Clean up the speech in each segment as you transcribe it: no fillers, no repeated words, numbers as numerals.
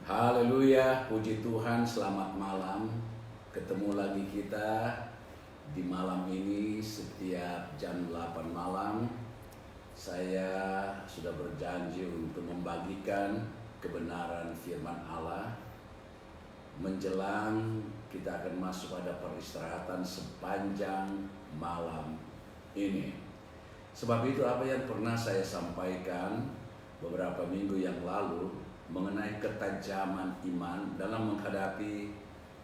Haleluya, puji Tuhan, selamat malam. Ketemu lagi kita di malam ini setiap jam 8 malam. Saya sudah berjanji untuk membagikan kebenaran firman Allah. Menjelang kita akan masuk pada peristirahatan sepanjang malam ini. Sebab itu apa yang pernah saya sampaikan beberapa minggu yang lalu mengenai ketajaman iman dalam menghadapi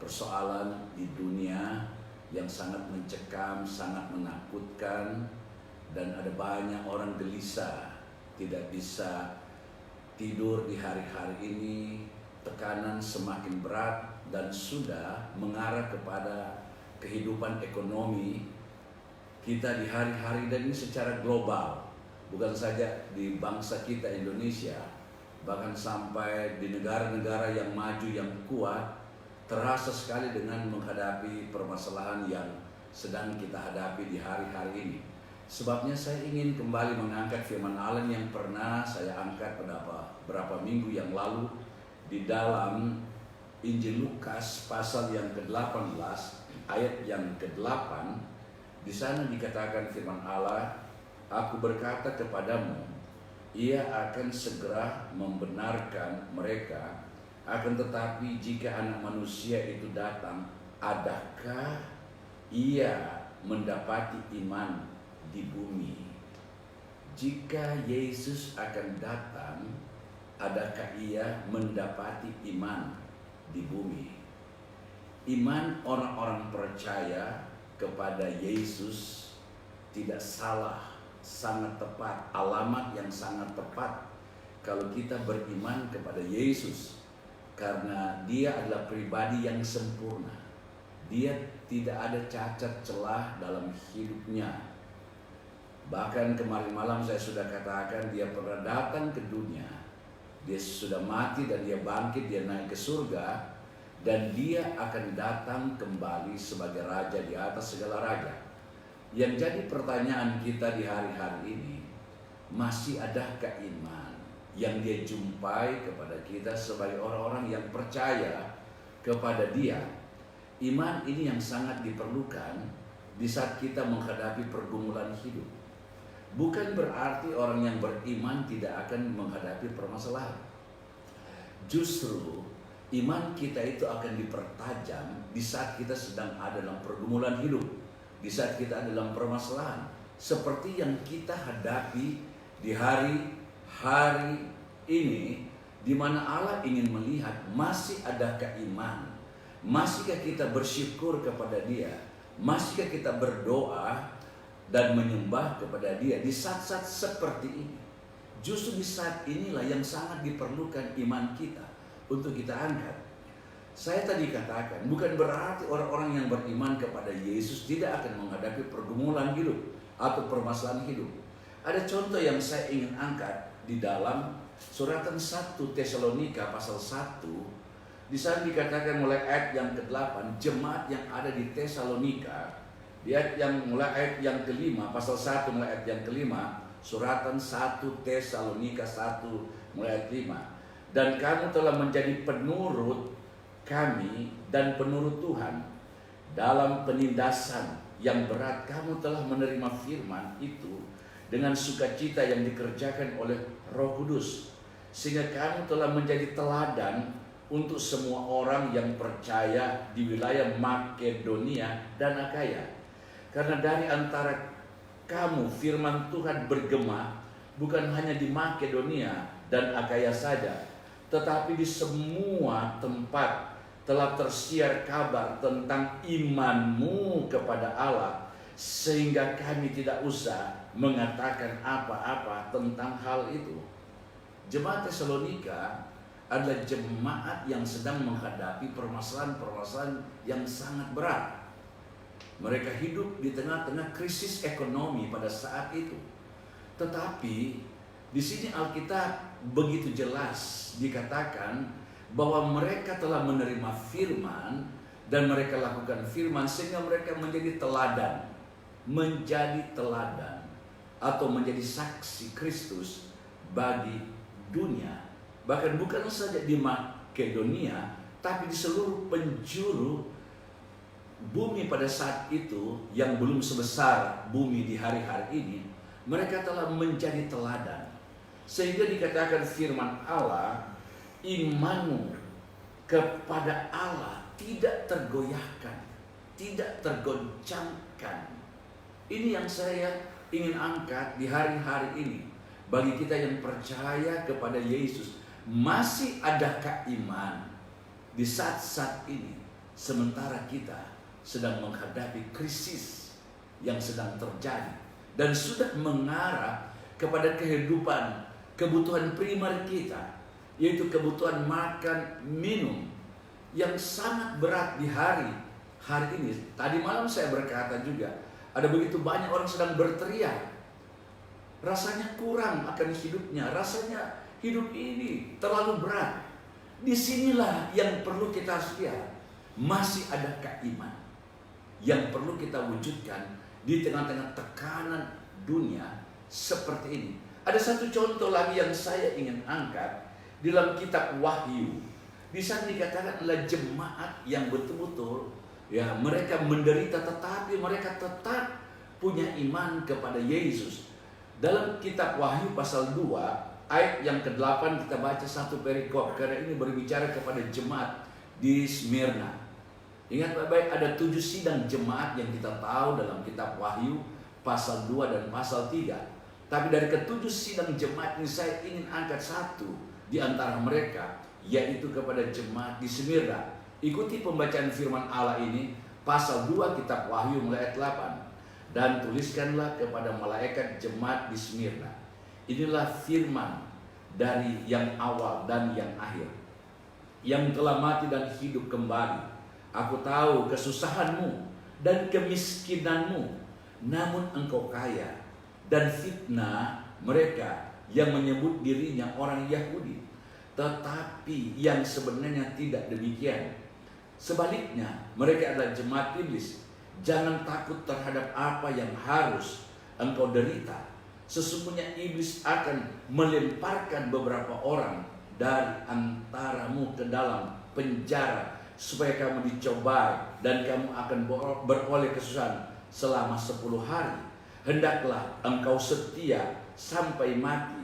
persoalan di dunia yang sangat mencekam, sangat menakutkan, dan ada banyak orang gelisah, tidak bisa tidur di hari-hari ini, tekanan semakin berat dan sudah mengarah kepada kehidupan ekonomi kita di hari-hari dan ini secara global, bukan saja di bangsa kita Indonesia, bahkan sampai di negara-negara yang maju yang kuat, terasa sekali dengan menghadapi permasalahan yang sedang kita hadapi di hari-hari ini. Sebabnya saya ingin kembali mengangkat firman Allah yang pernah saya angkat pada beberapa minggu yang lalu di dalam Injil Lukas pasal yang ke-18 ayat yang ke-8. Di sana dikatakan firman Allah, "Aku berkata kepadamu, Ia akan segera membenarkan mereka. Akan tetapi jika anak manusia itu datang, adakah ia mendapati iman di bumi?" Jika Yesus akan datang, adakah ia mendapati iman di bumi? Iman orang-orang percaya kepada Yesus tidak salah, sangat tepat, alamat yang sangat tepat kalau kita beriman kepada Yesus, karena Dia adalah pribadi yang sempurna. Dia tidak ada cacat celah dalam hidupnya. Bahkan kemarin malam saya sudah katakan Dia pernah datang ke dunia. Dia sudah mati dan Dia bangkit, Dia naik ke surga, dan Dia akan datang kembali sebagai Raja di atas segala raja. Yang jadi pertanyaan kita di hari-hari ini, masih adakah iman yang Dia jumpai kepada kita sebagai orang-orang yang percaya kepada Dia? Iman ini yang sangat diperlukan di saat kita menghadapi pergumulan hidup. Bukan berarti orang yang beriman tidak akan menghadapi permasalahan. Justru iman kita itu akan dipertajam di saat kita sedang ada dalam pergumulan hidup, di saat kita ada dalam permasalahan seperti yang kita hadapi di hari-hari ini, di mana Allah ingin melihat masih adakah iman, masihkah kita bersyukur kepada Dia, masihkah kita berdoa dan menyembah kepada Dia di saat-saat seperti ini. Justru di saat inilah yang sangat diperlukan iman kita untuk kita angkat. Saya tadi katakan, bukan berarti orang-orang yang beriman kepada Yesus tidak akan menghadapi pergumulan hidup atau permasalahan hidup. Ada contoh yang saya ingin angkat di dalam suratan 1 Tesalonika pasal 1. Di sana dikatakan mulai ayat yang ke-8, jemaat yang ada di Tesalonika, di ayat yang mulai ayat yang ke-5, pasal 1 mulai ayat yang ke-5, suratan 1 Tesalonika 1 mulai ayat 5. Dan kamu telah menjadi penurut kami dan penurut Tuhan dalam penindasan yang berat. Kamu telah menerima firman itu dengan sukacita yang dikerjakan oleh Roh Kudus, sehingga kamu telah menjadi teladan untuk semua orang yang percaya di wilayah Makedonia dan Akaya. Karena dari antara kamu firman Tuhan bergema bukan hanya di Makedonia dan Akaya saja, tetapi di semua tempat telah tersiar kabar tentang imanmu kepada Allah, sehingga kami tidak usah mengatakan apa-apa tentang hal itu. Jemaat Tesalonika adalah jemaat yang sedang menghadapi permasalahan-permasalahan yang sangat berat. Mereka hidup di tengah-tengah krisis ekonomi pada saat itu. Tetapi di sini Alkitab begitu jelas dikatakan bahwa mereka telah menerima firman dan mereka lakukan firman sehingga mereka menjadi teladan atau menjadi saksi Kristus bagi dunia. Bahkan bukan saja di Makedonia, tapi di seluruh penjuru bumi pada saat itu yang belum sebesar bumi di hari-hari ini, mereka telah menjadi teladan. Sehingga dikatakan firman Allah, imanmu kepada Allah tidak tergoyahkan, tidak tergoncangkan. Ini yang saya ingin angkat di hari-hari ini. Bagi kita yang percaya kepada Yesus, masih adakah iman di saat-saat ini, sementara kita sedang menghadapi krisis yang sedang terjadi dan sudah mengarah kepada kebutuhan primer kita, yaitu kebutuhan makan, minum yang sangat berat di hari ini. Tadi malam saya berkata juga, ada begitu banyak orang sedang berteriak, rasanya kurang akan hidupnya, rasanya hidup ini terlalu berat. Disinilah yang perlu kita lihat, masih adakah iman yang perlu kita wujudkan di tengah-tengah tekanan dunia seperti ini. Ada satu contoh lagi yang saya ingin angkat di dalam kitab Wahyu. Di sana dikatakan adalah jemaat yang betul-betul ya, mereka menderita tetapi mereka tetap punya iman kepada Yesus. Dalam kitab Wahyu pasal 2 ayat yang ke-8 kita baca satu perikop, karena ini berbicara kepada jemaat di Smyrna. Ingat baik-baik, ada 7 sidang jemaat yang kita tahu dalam kitab Wahyu pasal 2 dan pasal 3. Tapi dari ke-7 sidang jemaat ini saya ingin angkat satu di antara mereka, yaitu kepada jemaat di Smyrna. Ikuti pembacaan firman Allah ini, pasal 2 kitab Wahyu mulai ayat 8. Dan tuliskanlah kepada malaikat jemaat di Smyrna, inilah firman dari yang awal dan yang akhir, yang telah mati dan hidup kembali. Aku tahu kesusahanmu dan kemiskinanmu, namun engkau kaya, dan fitnah mereka yang menyebut dirinya orang Yahudi, tetapi yang sebenarnya tidak demikian. Sebaliknya, mereka adalah jemaat iblis. Jangan takut terhadap apa yang harus engkau derita. Sesungguhnya iblis akan melemparkan beberapa orang dari antaramu ke dalam penjara, supaya kamu dicobai dan kamu akan beroleh kesusahan selama 10 hari. Hendaklah engkau setia sampai mati,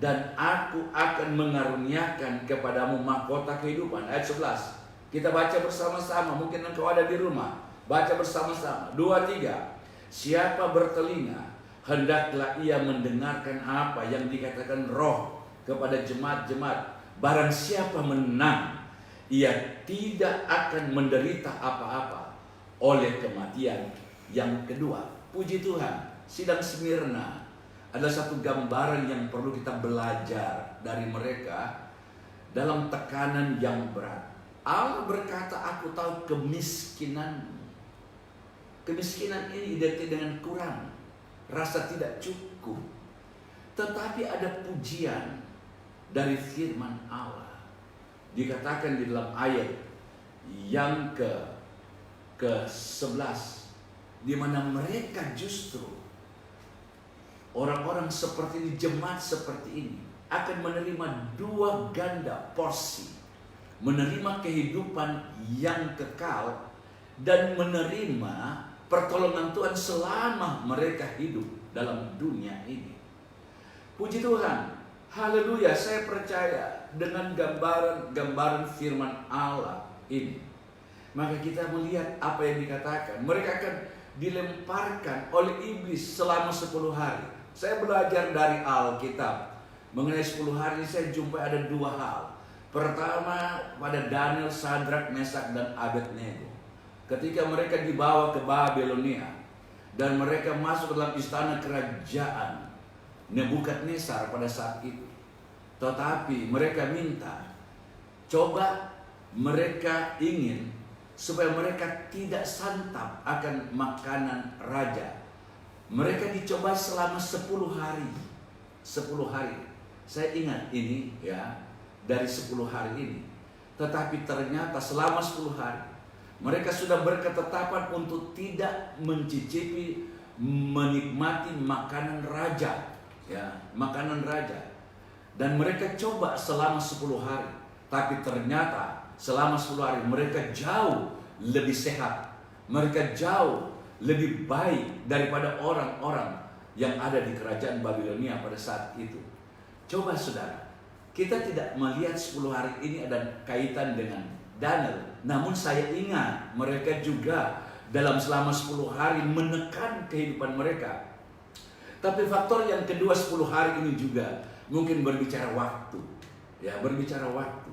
dan aku akan mengaruniakan kepadamu mahkota kehidupan. Ayat 11 kita baca bersama-sama, mungkin engkau ada di rumah, baca bersama-sama. 2, 3. Siapa bertelinga, hendaklah ia mendengarkan apa yang dikatakan Roh kepada jemaat-jemaat. Barang siapa menang, ia tidak akan menderita apa-apa oleh kematian yang kedua. Puji Tuhan, sidang Smyrna adalah satu gambaran yang perlu kita belajar dari mereka dalam tekanan yang berat. Allah berkata, aku tahu kemiskinanmu. Kemiskinan ini identik dengan kurang, rasa tidak cukup. Tetapi ada pujian dari firman Allah. Dikatakan di dalam ayat yang ke-11, di mana mereka justru orang-orang seperti ini, jemaat seperti ini akan menerima 2 ganda porsi, menerima kehidupan yang kekal dan menerima pertolongan Tuhan selama mereka hidup dalam dunia ini. Puji Tuhan, haleluya. Saya percaya dengan gambaran firman Allah ini, maka kita melihat apa yang dikatakan. Mereka akan dilemparkan oleh iblis selama 10 hari. Saya belajar dari Alkitab mengenai 10 hari. Saya jumpai ada 2 hal. Pertama, pada Daniel, Sadrak, Mesak, dan Abednego, ketika mereka dibawa ke Babilonia dan mereka masuk dalam istana kerajaan Nebukadnezar pada saat itu. Tetapi mereka minta, coba mereka ingin supaya mereka tidak santap akan makanan raja. Mereka dicoba selama 10 hari. 10 hari. Saya ingat ini ya, dari 10 hari ini. Tetapi ternyata selama 10 hari mereka sudah berketetapan untuk tidak mencicipi, menikmati makanan raja, ya, makanan raja. Dan mereka coba selama 10 hari. Tapi ternyata selama 10 hari mereka jauh lebih sehat. Mereka jauh lebih baik daripada orang-orang yang ada di kerajaan Babilonia pada saat itu. Coba saudara, kita tidak melihat 10 hari ini ada kaitan dengan Daniel. Namun saya ingat mereka juga dalam selama 10 hari menekan kehidupan mereka. Tapi faktor yang kedua 10 hari ini juga mungkin berbicara waktu. Ya, berbicara waktu.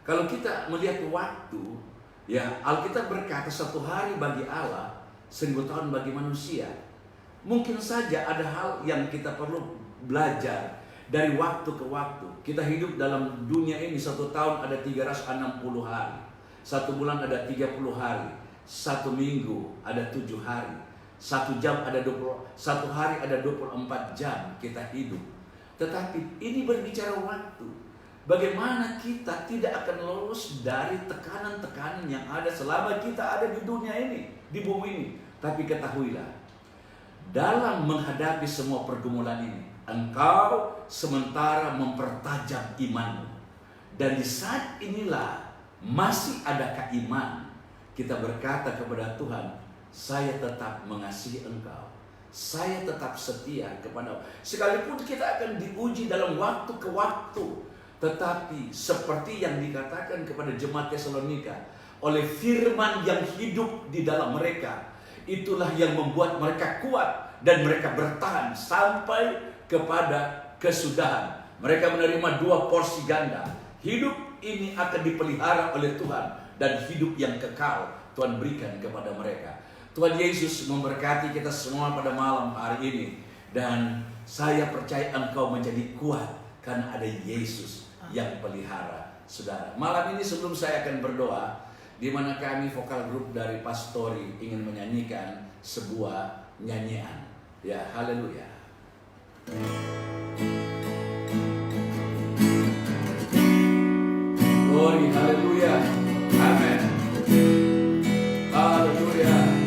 Kalau kita melihat waktu, ya Alkitab berkata 1 hari bagi Allah, 1000 tahun bagi manusia. Mungkin saja ada hal yang kita perlu belajar dari waktu ke waktu. Kita hidup dalam dunia ini 1 tahun ada 360 hari. 1 bulan ada 30 hari. 1 minggu ada 7 hari. 1 jam ada 1 hari ada 24 jam kita hidup. Tetapi ini berbicara waktu. Bagaimana kita tidak akan lolos dari tekanan-tekanan yang ada selama kita ada di dunia ini, di bumi ini. Tapi ketahuilah, dalam menghadapi semua pergumulan ini, engkau sementara mempertajam imanmu. Dan di saat inilah masih adakah iman, kita berkata kepada Tuhan, saya tetap mengasihi engkau. Saya tetap setia kepada. Sekalipun kita akan diuji dalam waktu ke waktu, tetapi seperti yang dikatakan kepada jemaat Tesalonika, oleh firman yang hidup di dalam mereka, itulah yang membuat mereka kuat dan mereka bertahan sampai kepada kesudahan. Mereka menerima 2 porsi ganda. Hidup ini akan dipelihara oleh Tuhan dan hidup yang kekal Tuhan berikan kepada mereka. Tuhan Yesus memberkati kita semua pada malam hari ini. Dan saya percaya engkau menjadi kuat karena ada Yesus yang pelihara saudara. Malam ini sebelum saya akan berdoa, di mana kami vokal grup dari Pastori ingin menyanyikan sebuah nyanyian. Ya, haleluya. Glory, haleluya. Amen. Haleluya.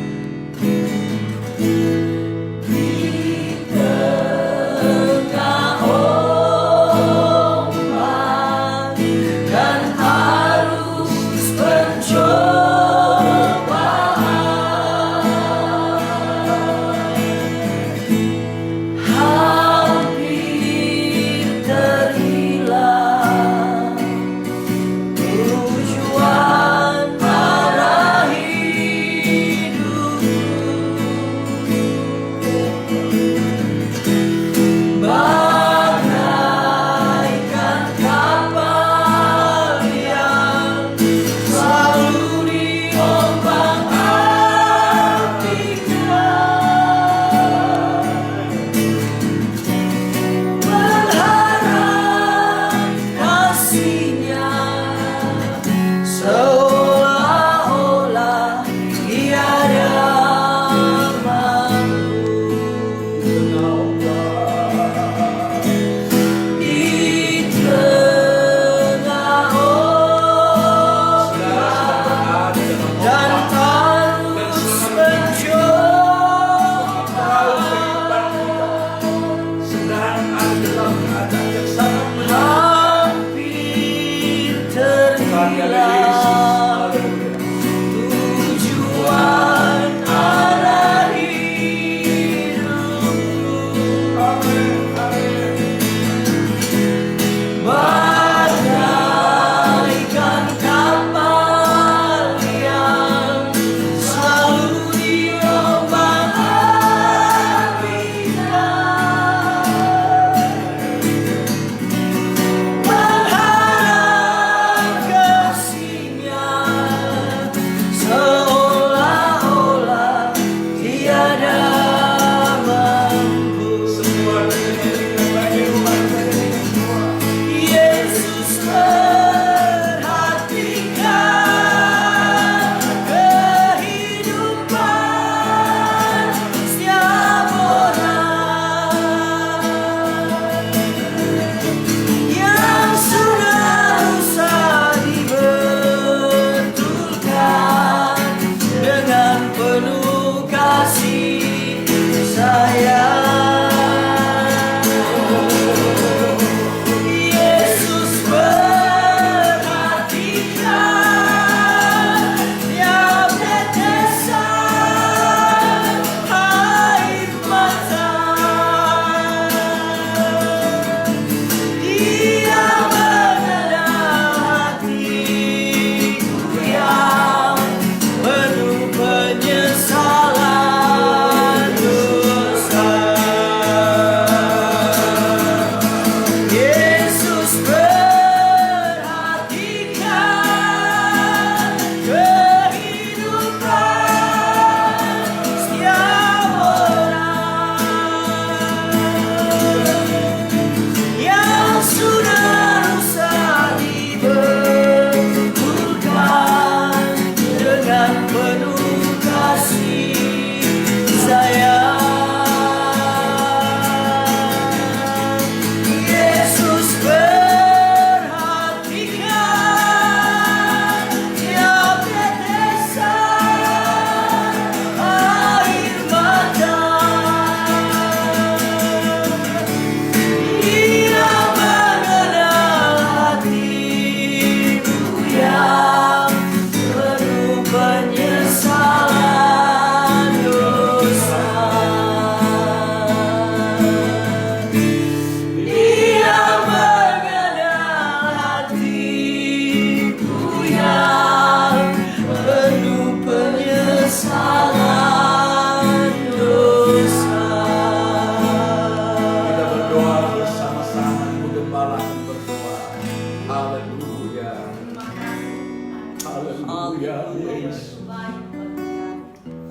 Haleluya, Yesus. Baik buat kami.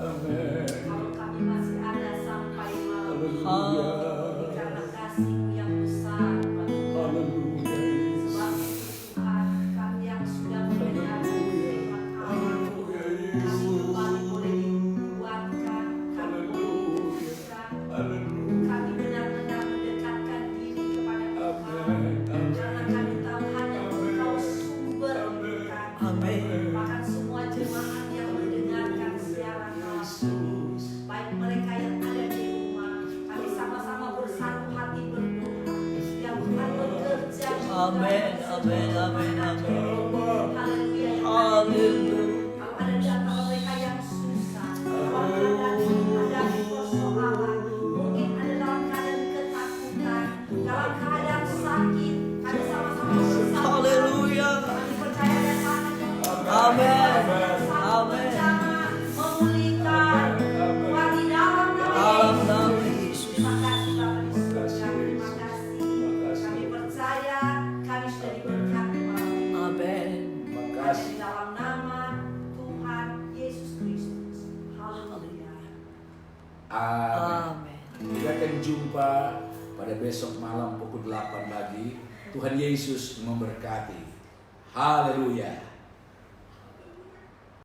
Amin. Kalau kami masih ada sampai malam ini, Haleluya. karena kasih-Mu yang besar buat kami. Haleluya, Yesus. Sebab itu Tuhan, kami yang sudah mendengar firman Allah, Haleluya, kami Yesus. kembali boleh dikuatkan, kami boleh diteguhkan, Haleluya. kami benar-benar mendekatkan diri kepada Tuhan. Amin. Amin. Karena kami tahu hanya Engkau sumber kehidupan. Amin. Bahkan semua jemaat yang mendengarkan siaran malam ini, baik mereka yang ada di rumah, kami sama-sama bersatu hati berdoa. Yang Tuhan bekerja. Amin, amin, amin, amin. Haleluya. Haleluya. Kalau ada di antara mereka yang susah, kalau ada di persoalan, mungkin ada dalam keadaan ketakutan, dalam keadaan sakit, kami sama-sama bersatu. Haleluya. Kami percaya dan tangan yang Amin. Amin. Memulihkan Tuhan di dalam Dalam nama nama Yesus. Yesus. Terima kasih Bapa di surga. Terima kasih. Kami percaya kami sudah diberkati malam ini. Amin. Terima Hanya kasih. di dalam nama Tuhan Yesus Kristus. Haleluya. Amin. Amin. Kita akan jumpa pada besok malam pukul 8 pagi. Tuhan Yesus memberkati. Haleluya.